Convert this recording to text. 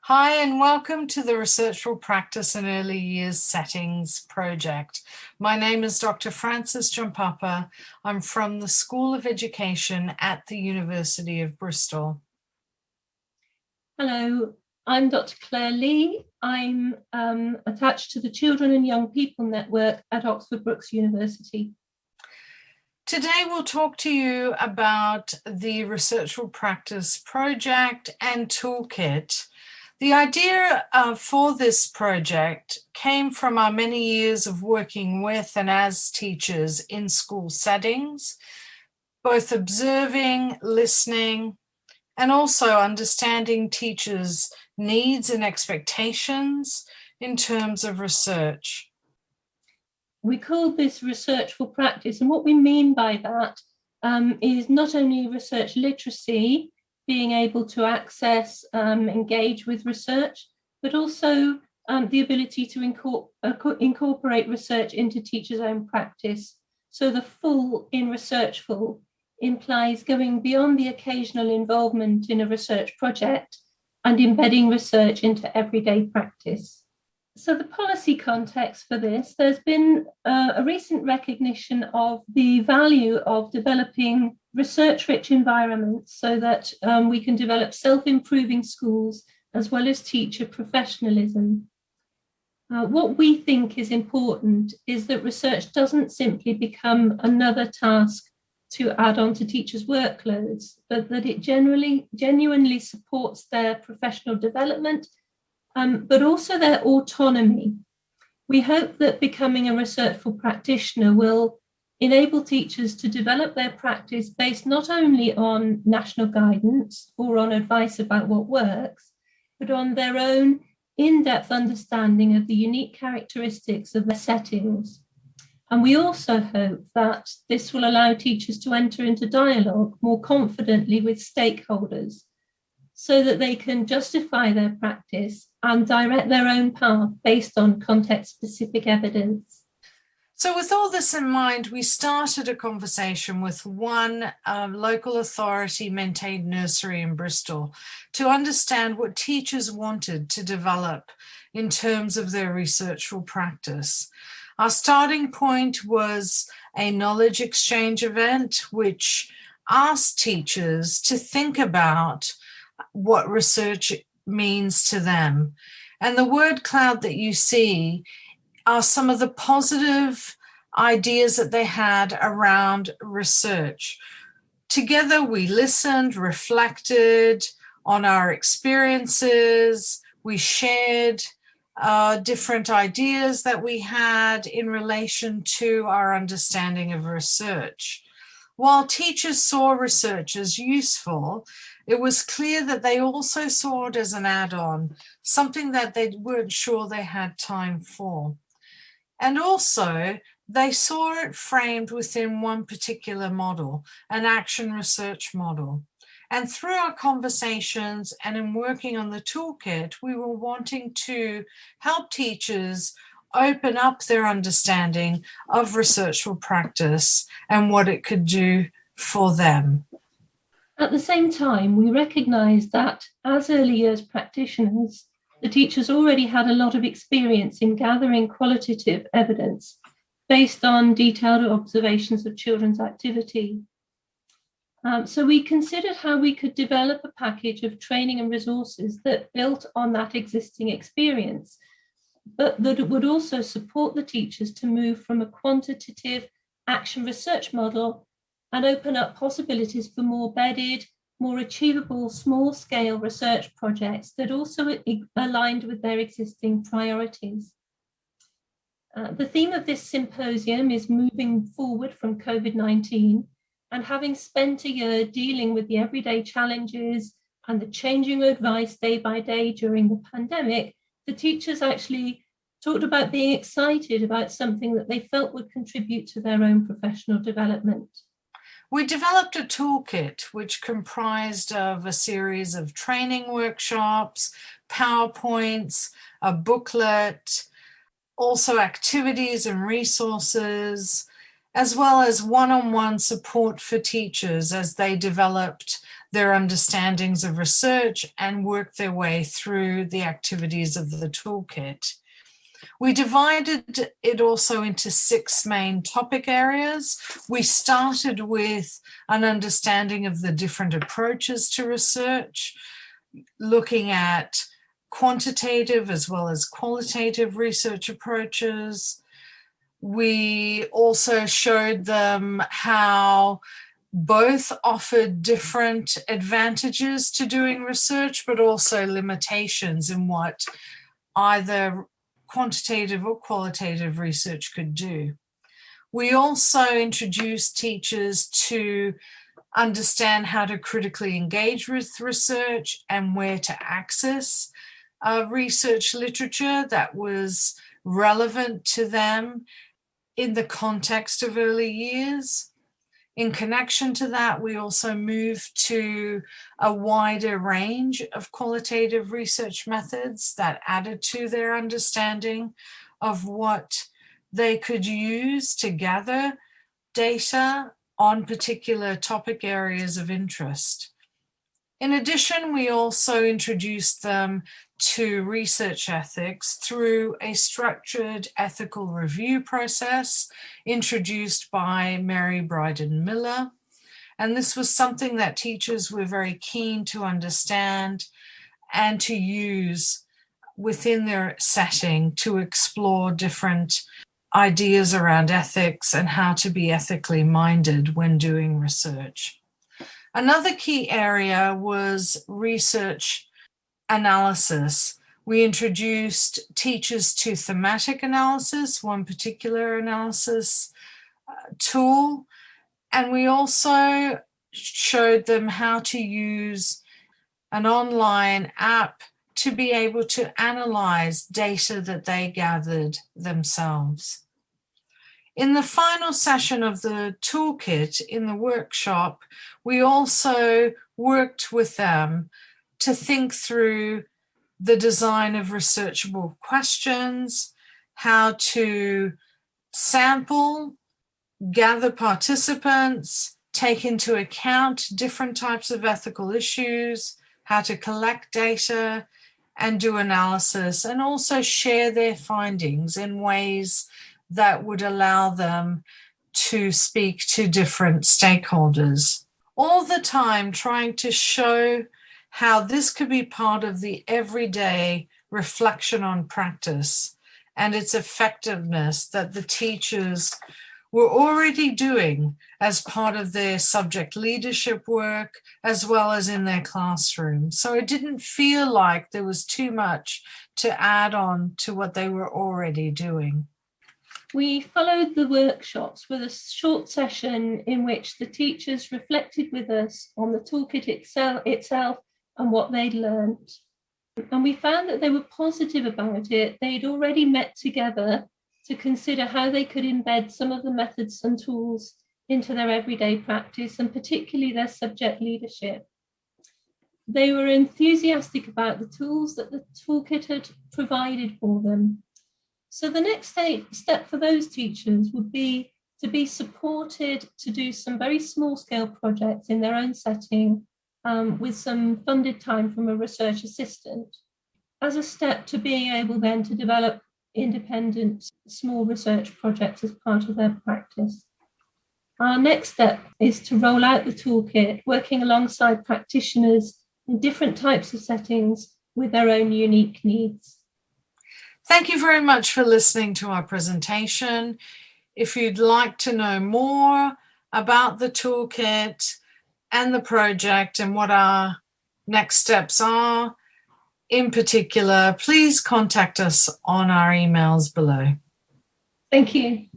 Hi, and welcome to the Researchful Practice in Early Years Settings project. My name is Dr. Frances Giampapa. I'm from the School of Education at the University of Bristol. Hello, I'm Dr. Claire Lee. I'm attached to the Children and Young People Network at Oxford Brookes University. Today we'll talk to you about the Researchful Practice project and toolkit. The idea for this project came from our many years of working with and as teachers in school settings, both observing, listening, and also understanding teachers' needs and expectations in terms of research. We call this researchful practice, and what we mean by that is not only research literacy, being able to access, engage with research, but also the ability to incorporate research into teachers' own practice. So the full in researchful implies going beyond the occasional involvement in a research project and embedding research into everyday practice. So the policy context for this, there's been a recent recognition of the value of developing research-rich environments so that we can develop self-improving schools as well as teacher professionalism. What we think is important is that research doesn't simply become another task to add on to teachers' workloads, but that it genuinely supports their professional development, but also their autonomy. We hope that becoming a researchful practitioner will enable teachers to develop their practice based not only on national guidance or on advice about what works, but on their own in-depth understanding of the unique characteristics of their settings. And we also hope that this will allow teachers to enter into dialogue more confidently with stakeholders so that they can justify their practice and direct their own path based on context-specific evidence. So with all this in mind, we started a conversation with one local authority maintained nursery in Bristol to understand what teachers wanted to develop in terms of their researchful practice. Our starting point was a knowledge exchange event, which asked teachers to think about what research means to them. And the word cloud that you see are some of the positive ideas that they had around research. Together, we listened, reflected on our experiences, we shared different ideas that we had in relation to our understanding of research. While teachers saw research as useful, it was clear that they also saw it as an add-on, something that they weren't sure they had time for. And also, they saw it framed within one particular model, an action research model. And through our conversations and in working on the toolkit, we were wanting to help teachers open up their understanding of researchful practice and what it could do for them. At the same time, we recognised that as early years practitioners, the teachers already had a lot of experience in gathering qualitative evidence based on detailed observations of children's activity. So we considered how we could develop a package of training and resources that built on that existing experience, but that would also support the teachers to move from a quantitative action research model and open up possibilities for more bedded, more achievable, small-scale research projects that also aligned with their existing priorities. The theme of this symposium is moving forward from COVID-19, and having spent a year dealing with the everyday challenges and the changing advice day by day during the pandemic, the teachers actually talked about being excited about something that they felt would contribute to their own professional development. We developed a toolkit which comprised of a series of training workshops, PowerPoints, a booklet, also activities and resources, as well as one-on-one support for teachers as they developed their understandings of research and work their way through the activities of the toolkit. We divided it also into 6 main topic areas. We started with an understanding of the different approaches to research, looking at quantitative as well as qualitative research approaches. We also showed them how both offered different advantages to doing research, but also limitations in what either quantitative or qualitative research could do. We also introduced teachers to understand how to critically engage with research and where to access research literature that was relevant to them in the context of early years. In connection to that, we also moved to a wider range of qualitative research methods that added to their understanding of what they could use to gather data on particular topic areas of interest. In addition, we also introduced them to research ethics through a structured ethical review process introduced by Mary Bryden Miller. And this was something that teachers were very keen to understand and to use within their setting to explore different ideas around ethics and how to be ethically minded when doing research. Another key area was research analysis. We introduced teachers to thematic analysis, one particular analysis tool, and we also showed them how to use an online app to be able to analyze data that they gathered themselves. In the final session of the toolkit in the workshop, we also worked with them to think through the design of researchable questions, how to sample, gather participants, take into account different types of ethical issues, how to collect data and do analysis, and also share their findings in ways that would allow them to speak to different stakeholders. All the time trying to show how this could be part of the everyday reflection on practice and its effectiveness that the teachers were already doing as part of their subject leadership work, as well as in their classroom. So it didn't feel like there was too much to add on to what they were already doing. We followed the workshops with a short session in which the teachers reflected with us on the toolkit itself and what they'd learned. And we found that they were positive about it. They'd already met together to consider how they could embed some of the methods and tools into their everyday practice, and particularly their subject leadership. They were enthusiastic about the tools that the toolkit had provided for them. So the next step for those teachers would be to be supported to do some very small scale projects in their own setting with some funded time from a research assistant, as a step to being able then to develop independent small research projects as part of their practice. Our next step is to roll out the toolkit, working alongside practitioners in different types of settings with their own unique needs. Thank you very much for listening to our presentation. If you'd like to know more about the toolkit and the project and what our next steps are, in particular, please contact us on our emails below. Thank you.